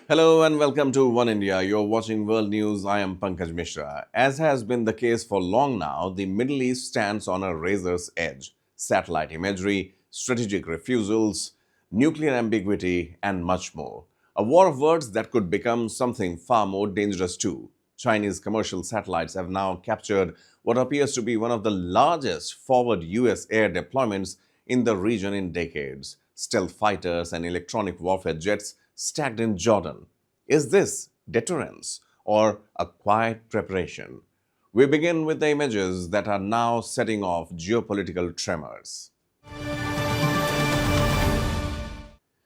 Hello and welcome to One India. You're watching World News. I am Pankaj Mishra. As has been the case for long now, the Middle East stands on a razor's edge. Satellite imagery, strategic refusals, nuclear ambiguity, and much more. A war of words that could become something far more dangerous too. Chinese commercial satellites have now captured what appears to be one of the largest forward US air deployments in the region in decades. Stealth fighters and electronic warfare jets stacked in Jordan. Is this deterrence or a quiet preparation? We begin with the images that are now setting off geopolitical tremors.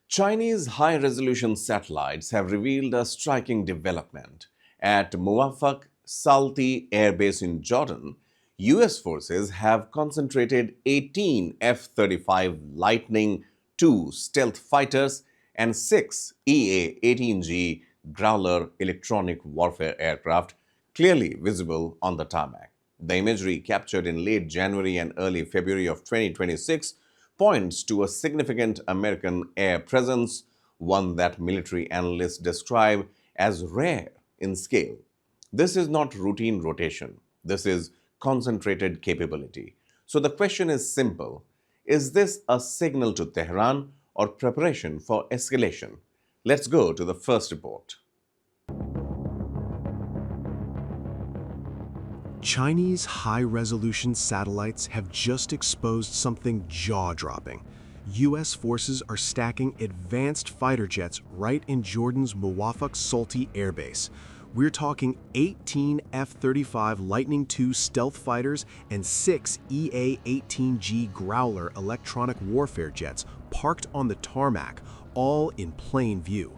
Chinese high resolution satellites have revealed a striking development. At Muwaffaq Salti Air Base in Jordan, US forces have concentrated 18 F 35 Lightning II stealth fighters and 6 EA 18G Growler electronic warfare aircraft clearly visible on the tarmac. The imagery captured in late January and early February of 2026 points to a significant American air presence, one that military analysts describe as rare in scale. This is not routine rotation. This is concentrated capability. So the question is simple. Is this a signal to Tehran or preparation for escalation? Let's go to the first report. Chinese high-resolution satellites have just exposed something jaw-dropping. U.S. forces are stacking advanced fighter jets right in Jordan's Muwaffaq Salti Air Base. We're talking 18 F-35 Lightning II stealth fighters and 6 EA-18G Growler electronic warfare jets parked on the tarmac, all in plain view.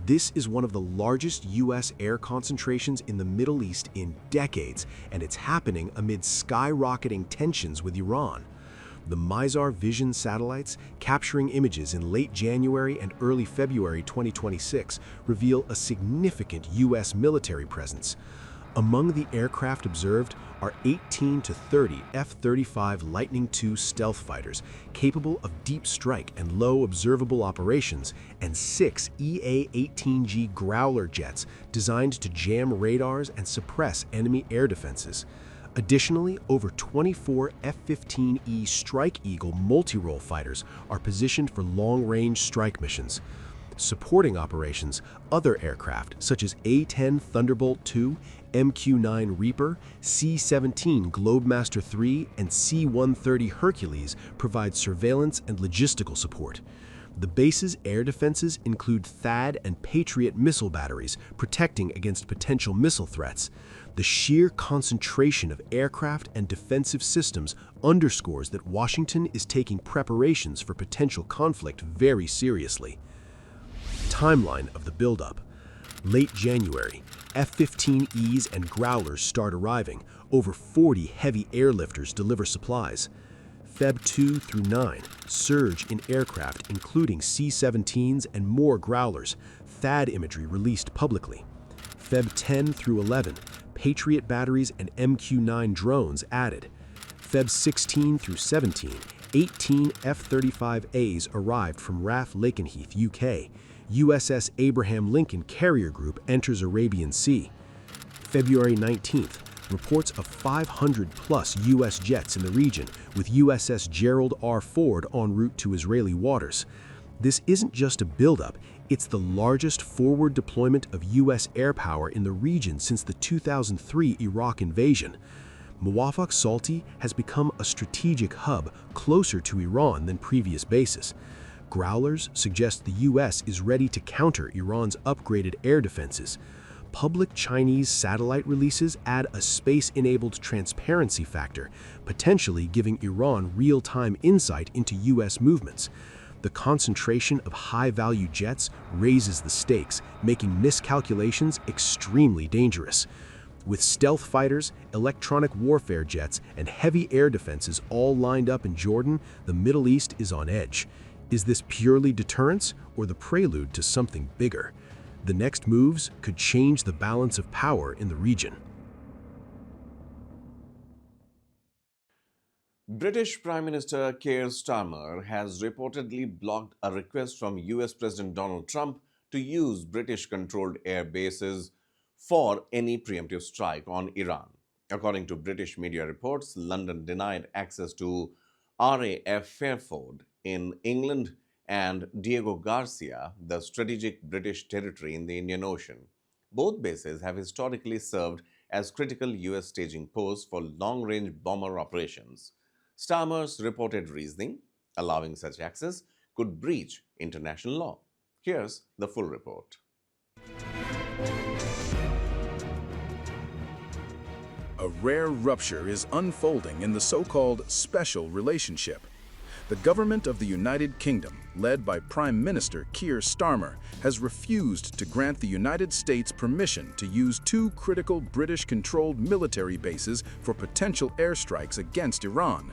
This is one of the largest U.S. air concentrations in the Middle East in decades, and it's happening amid skyrocketing tensions with Iran. The Mizar Vision satellites, capturing images in late January and early February 2026, reveal a significant U.S. military presence. Among the aircraft observed are 18 to 30 F-35 Lightning II stealth fighters capable of deep strike and low observable operations, and 6 EA-18G Growler jets designed to jam radars and suppress enemy air defenses. Additionally, over 24 F-15E Strike Eagle multi-role fighters are positioned for long-range strike missions. Supporting operations, other aircraft such as A-10 Thunderbolt II, MQ-9 Reaper, C-17 Globemaster III, and C-130 Hercules provide surveillance and logistical support. The base's air defenses include THAAD and Patriot missile batteries, protecting against potential missile threats. The sheer concentration of aircraft and defensive systems underscores that Washington is taking preparations for potential conflict very seriously. Timeline of the buildup. Late January, F-15Es and Growlers start arriving. Over 40 heavy airlifters deliver supplies. Feb 2 through 9, surge in aircraft including C-17s and more Growlers, THAAD imagery released publicly. Feb 10 through 11, Patriot batteries and MQ-9 drones added. Feb 16 through 17, 18 F-35As arrived from RAF Lakenheath, UK. USS Abraham Lincoln Carrier Group enters Arabian Sea. February 19th, reports of 500-plus U.S. jets in the region, with USS Gerald R. Ford en route to Israeli waters. This isn't just a buildup, it's the largest forward deployment of U.S. air power in the region since the 2003 Iraq invasion. Muwaffaq Salti has become a strategic hub closer to Iran than previous bases. Growlers suggest the U.S. is ready to counter Iran's upgraded air defenses. Public Chinese satellite releases add a space-enabled transparency factor, potentially giving Iran real-time insight into U.S. movements. The concentration of high-value jets raises the stakes, making miscalculations extremely dangerous. With stealth fighters, electronic warfare jets, and heavy air defenses all lined up in Jordan, the Middle East is on edge. Is this purely deterrence or the prelude to something bigger? The next moves could change the balance of power in the region. British Prime Minister Keir Starmer has reportedly blocked a request from US President Donald Trump to use British-controlled air bases for any preemptive strike on Iran. According to British media reports, London denied access to RAF Fairford in England and Diego Garcia, the strategic British territory in the Indian Ocean. Both bases have historically served as critical US staging posts for long-range bomber operations. Starmer's reported reasoning, allowing such access, could breach international law. Here's the full report. A rare rupture is unfolding in the so-called special relationship. The government of the United Kingdom, led by Prime Minister Keir Starmer, has refused to grant the United States permission to use two critical British-controlled military bases for potential airstrikes against Iran.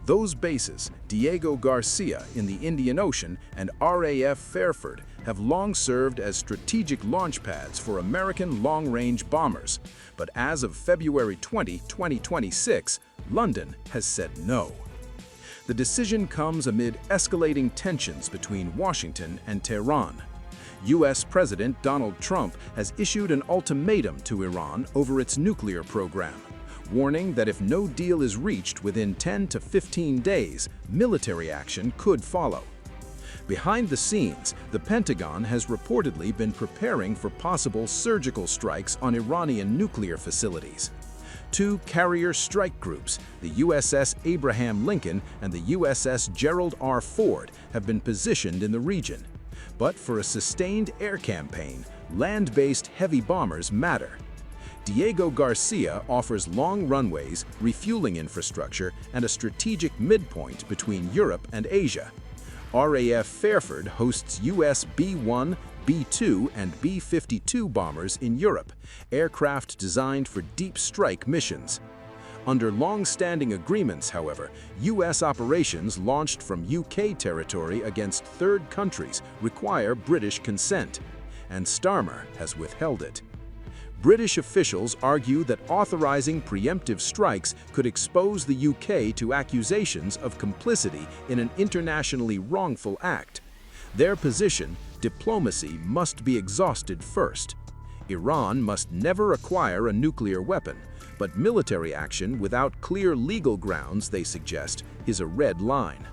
Those bases, Diego Garcia in the Indian Ocean and RAF Fairford, have long served as strategic launch pads for American long-range bombers. But as of February 20, 2026, London has said no. The decision comes amid escalating tensions between Washington and Tehran. U.S. President Donald Trump has issued an ultimatum to Iran over its nuclear program, warning that if no deal is reached within 10 to 15 days, military action could follow. Behind the scenes, the Pentagon has reportedly been preparing for possible surgical strikes on Iranian nuclear facilities. Two carrier strike groups, the USS Abraham Lincoln and the USS Gerald R. Ford, have been positioned in the region. But for a sustained air campaign, land-based heavy bombers matter. Diego Garcia offers long runways, refueling infrastructure, and a strategic midpoint between Europe and Asia. RAF Fairford hosts US B-1, B-2, and B-52 bombers in Europe, aircraft designed for deep strike missions. Under long-standing agreements, however, US operations launched from UK territory against third countries require British consent, and Starmer has withheld it. British officials argue that authorizing preemptive strikes could expose the UK to accusations of complicity in an internationally wrongful act. Their position: diplomacy must be exhausted first. Iran must never acquire a nuclear weapon, but military action without clear legal grounds, they suggest, is a red line.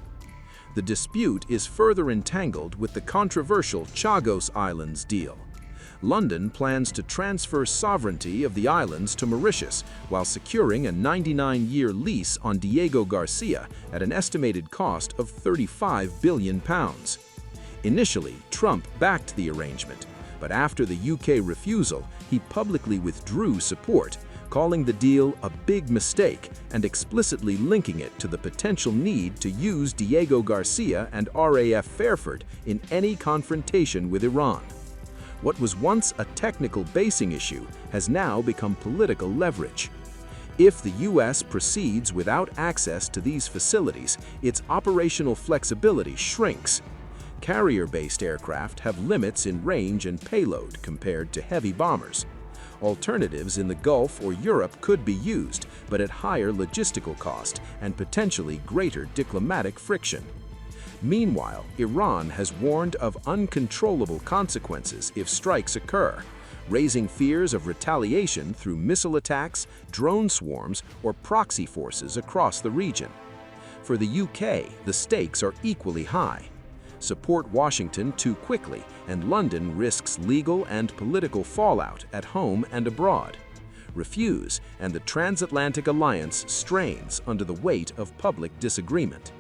The dispute is further entangled with the controversial Chagos Islands deal. London plans to transfer sovereignty of the islands to Mauritius while securing a 99-year lease on Diego Garcia at an estimated cost of £35 billion. Initially, Trump backed the arrangement, but after the UK refusal, he publicly withdrew support, calling the deal a big mistake and explicitly linking it to the potential need to use Diego Garcia and RAF Fairford in any confrontation with Iran. What was once a technical basing issue has now become political leverage. If the U.S. proceeds without access to these facilities, its operational flexibility shrinks. Carrier-based aircraft have limits in range and payload compared to heavy bombers. Alternatives in the Gulf or Europe could be used, but at higher logistical cost and potentially greater diplomatic friction. Meanwhile, Iran has warned of uncontrollable consequences if strikes occur, raising fears of retaliation through missile attacks, drone swarms, or proxy forces across the region. For the UK, the stakes are equally high. Support Washington too quickly, and London risks legal and political fallout at home and abroad. Refuse, and the transatlantic alliance strains under the weight of public disagreement.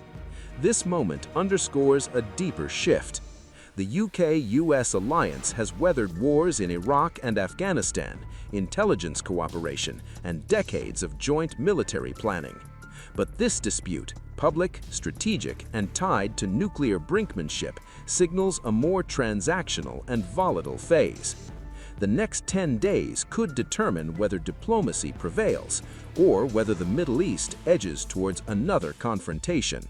This moment underscores a deeper shift. The UK-US alliance has weathered wars in Iraq and Afghanistan, intelligence cooperation, and decades of joint military planning. But this dispute, public, strategic, and tied to nuclear brinkmanship, signals a more transactional and volatile phase. The next 10 days could determine whether diplomacy prevails or whether the Middle East edges towards another confrontation.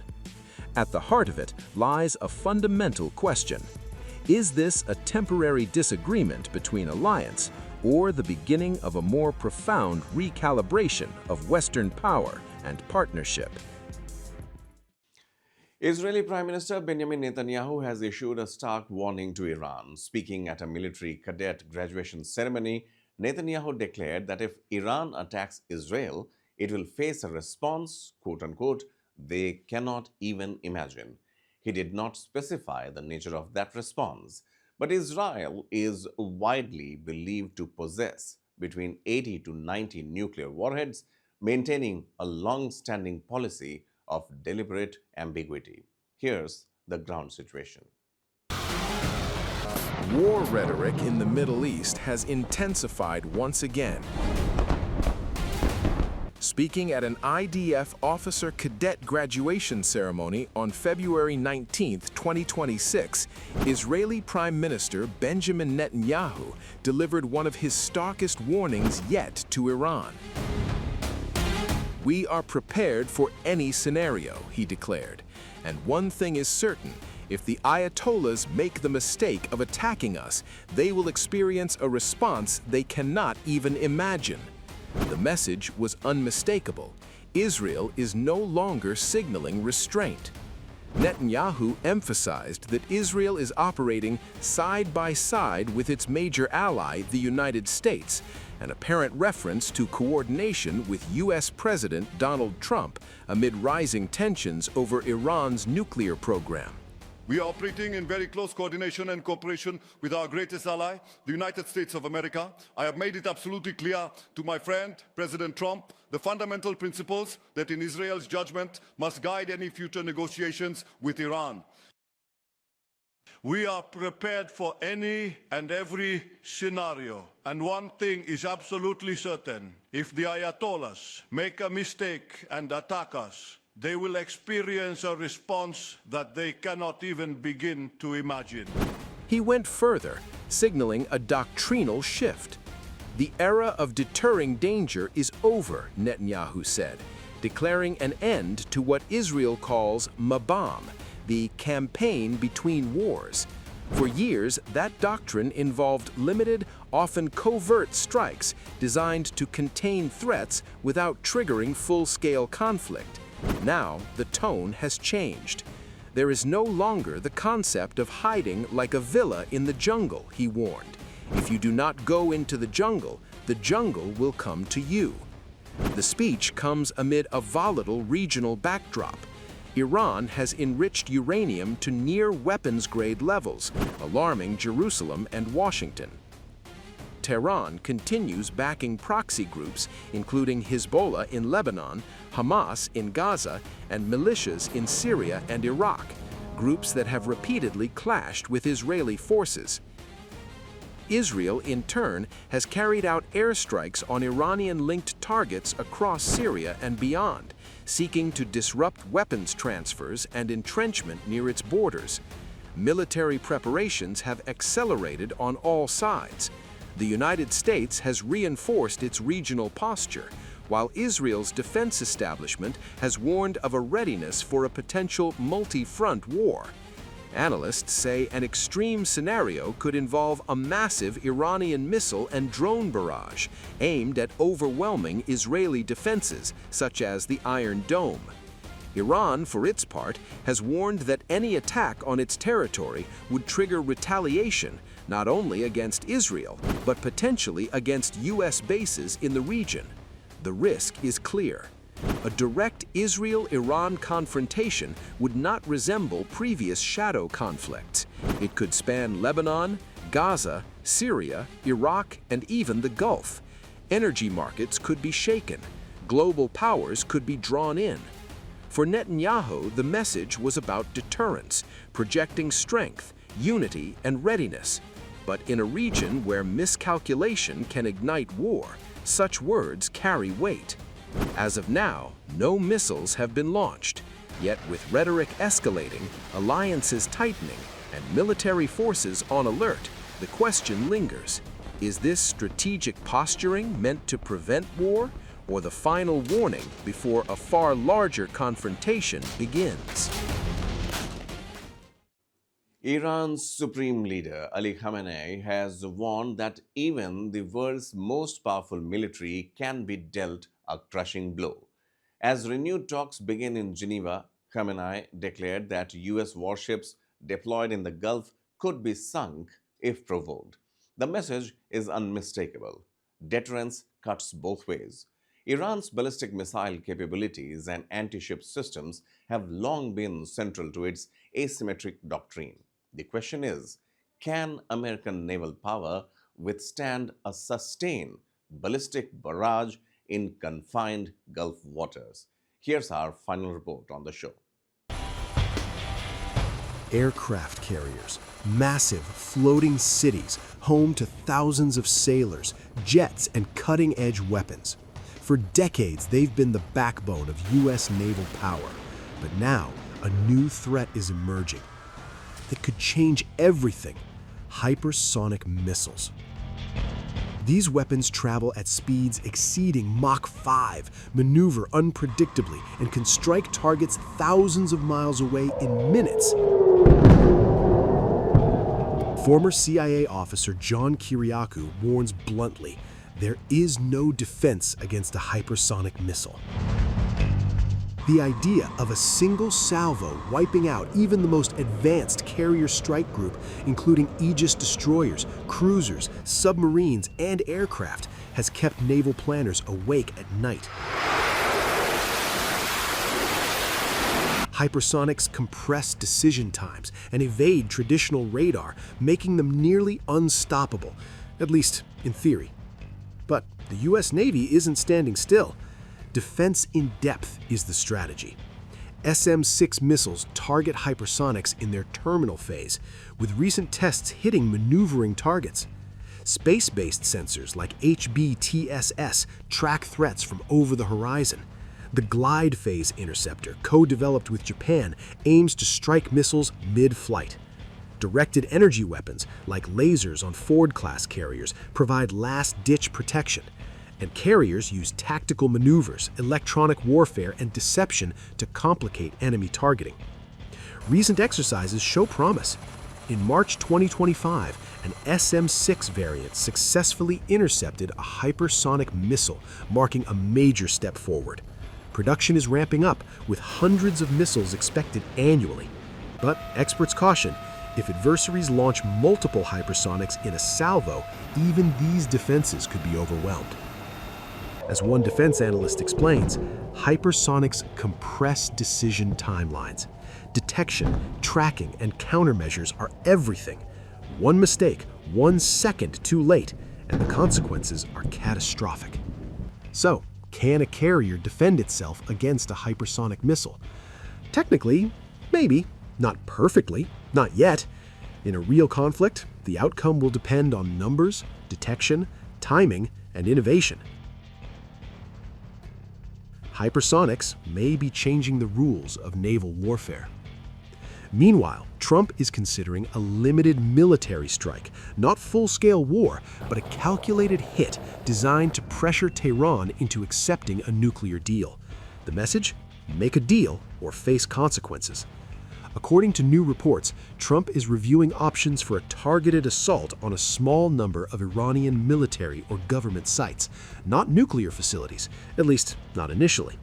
At the heart of it lies a fundamental question. Is this a temporary disagreement between alliance or the beginning of a more profound recalibration of Western power and partnership? Israeli Prime Minister Benjamin Netanyahu has issued a stark warning to Iran. Speaking at a military cadet graduation ceremony, Netanyahu declared that if Iran attacks Israel, it will face a response, quote unquote, they cannot even imagine. He did not specify the nature of that response, but Israel is widely believed to possess between 80 to 90 nuclear warheads, maintaining a long standing policy of deliberate ambiguity. Here's the ground situation. War rhetoric in the Middle East has intensified once again. Speaking at an IDF officer cadet graduation ceremony on February 19, 2026, Israeli Prime Minister Benjamin Netanyahu delivered one of his starkest warnings yet to Iran. "We are prepared for any scenario," he declared. "And one thing is certain, if the Ayatollahs make the mistake of attacking us, they will experience a response they cannot even imagine." The message was unmistakable. Israel is no longer signaling restraint. Netanyahu emphasized that Israel is operating side by side with its major ally, the United States, an apparent reference to coordination with U.S. President Donald Trump amid rising tensions over Iran's nuclear program. We are operating in very close coordination and cooperation with our greatest ally, the United States of America. I have made it absolutely clear to my friend, President Trump, the fundamental principles that in Israel's judgment must guide any future negotiations with Iran. We are prepared for any and every scenario. And one thing is absolutely certain. If the Ayatollahs make a mistake and attack us, they will experience a response that they cannot even begin to imagine. He went further, signaling a doctrinal shift. "The era of deterring danger is over," Netanyahu said, declaring an end to what Israel calls Mabam, the campaign between wars. For years, that doctrine involved limited, often covert strikes designed to contain threats without triggering full-scale conflict. Now, the tone has changed. There is no longer the concept of hiding like a villa in the jungle, he warned. If you do not go into the jungle will come to you. The speech comes amid a volatile regional backdrop. Iran has enriched uranium to near weapons-grade levels, alarming Jerusalem and Washington. Tehran continues backing proxy groups, including Hezbollah in Lebanon, Hamas in Gaza, and militias in Syria and Iraq, groups that have repeatedly clashed with Israeli forces. Israel, in turn, has carried out airstrikes on Iranian-linked targets across Syria and beyond, seeking to disrupt weapons transfers and entrenchment near its borders. Military preparations have accelerated on all sides. The United States has reinforced its regional posture, while Israel's defense establishment has warned of a readiness for a potential multi-front war. Analysts say an extreme scenario could involve a massive Iranian missile and drone barrage aimed at overwhelming Israeli defenses, such as the Iron Dome. Iran, for its part, has warned that any attack on its territory would trigger retaliation not only against Israel, but potentially against U.S. bases in the region. The risk is clear. A direct Israel-Iran confrontation would not resemble previous shadow conflicts. It could span Lebanon, Gaza, Syria, Iraq, and even the Gulf. Energy markets could be shaken. Global powers could be drawn in. For Netanyahu, the message was about deterrence, projecting strength, unity, and readiness. But in a region where miscalculation can ignite war, such words carry weight. As of now, no missiles have been launched. Yet with rhetoric escalating, alliances tightening, and military forces on alert, the question lingers. Is this strategic posturing meant to prevent war, or the final warning before a far larger confrontation begins? Iran's supreme leader, Ali Khamenei, has warned that even the world's most powerful military can be dealt a crushing blow. As renewed talks begin in Geneva, Khamenei declared that US warships deployed in the Gulf could be sunk if provoked. The message is unmistakable. Deterrence cuts both ways. Iran's ballistic missile capabilities and anti-ship systems have long been central to its asymmetric doctrine. The question is, can American naval power withstand a sustained ballistic barrage in confined Gulf waters? Here's our final report on the show. Aircraft carriers, massive floating cities home to thousands of sailors, jets, and cutting-edge weapons. For decades, they've been the backbone of U.S. naval power. But now, a new threat is emerging that could change everything: hypersonic missiles. These weapons travel at speeds exceeding Mach 5, maneuver unpredictably, and can strike targets thousands of miles away in minutes. Former CIA officer John Kiriakou warns bluntly, there is no defense against a hypersonic missile. The idea of a single salvo wiping out even the most advanced carrier strike group, including Aegis destroyers, cruisers, submarines, and aircraft, has kept naval planners awake at night. Hypersonics compress decision times and evade traditional radar, making them nearly unstoppable, at least in theory. But the U.S. Navy isn't standing still. Defense in depth is the strategy. SM-6 missiles target hypersonics in their terminal phase, with recent tests hitting maneuvering targets. Space-based sensors like HBTSS track threats from over the horizon. The glide phase interceptor, co-developed with Japan, aims to strike missiles mid-flight. Directed energy weapons, like lasers on Ford-class carriers, provide last-ditch protection. And carriers use tactical maneuvers, electronic warfare, and deception to complicate enemy targeting. Recent exercises show promise. In March 2025, an SM-6 variant successfully intercepted a hypersonic missile, marking a major step forward. Production is ramping up, with hundreds of missiles expected annually. But experts caution, if adversaries launch multiple hypersonics in a salvo, even these defenses could be overwhelmed. As one defense analyst explains, hypersonics compress decision timelines. Detection, tracking, and countermeasures are everything. One mistake, 1 second too late, and the consequences are catastrophic. So, can a carrier defend itself against a hypersonic missile? Technically, maybe. Not perfectly. Not yet. In a real conflict, the outcome will depend on numbers, detection, timing, and innovation. Hypersonics may be changing the rules of naval warfare. Meanwhile, Trump is considering a limited military strike, not full-scale war, but a calculated hit designed to pressure Tehran into accepting a nuclear deal. The message? Make a deal or face consequences. According to new reports, Trump is reviewing options for a targeted assault on a small number of Iranian military or government sites, not nuclear facilities, at least not initially.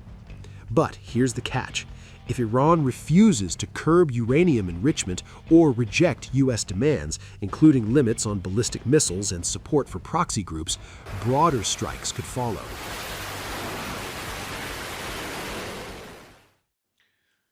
But here's the catch. If Iran refuses to curb uranium enrichment or reject U.S. demands, including limits on ballistic missiles and support for proxy groups, broader strikes could follow.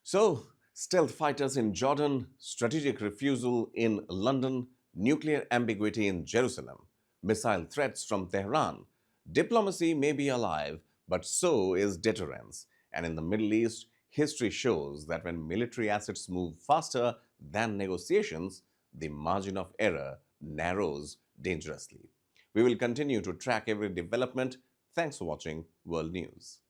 So, stealth fighters in Jordan, strategic refusal in London, nuclear ambiguity in Jerusalem, missile threats from Tehran. Diplomacy may be alive, but so is deterrence. And in the Middle East, history shows that when military assets move faster than negotiations, the margin of error narrows dangerously. We will continue to track every development. Thanks for watching World News.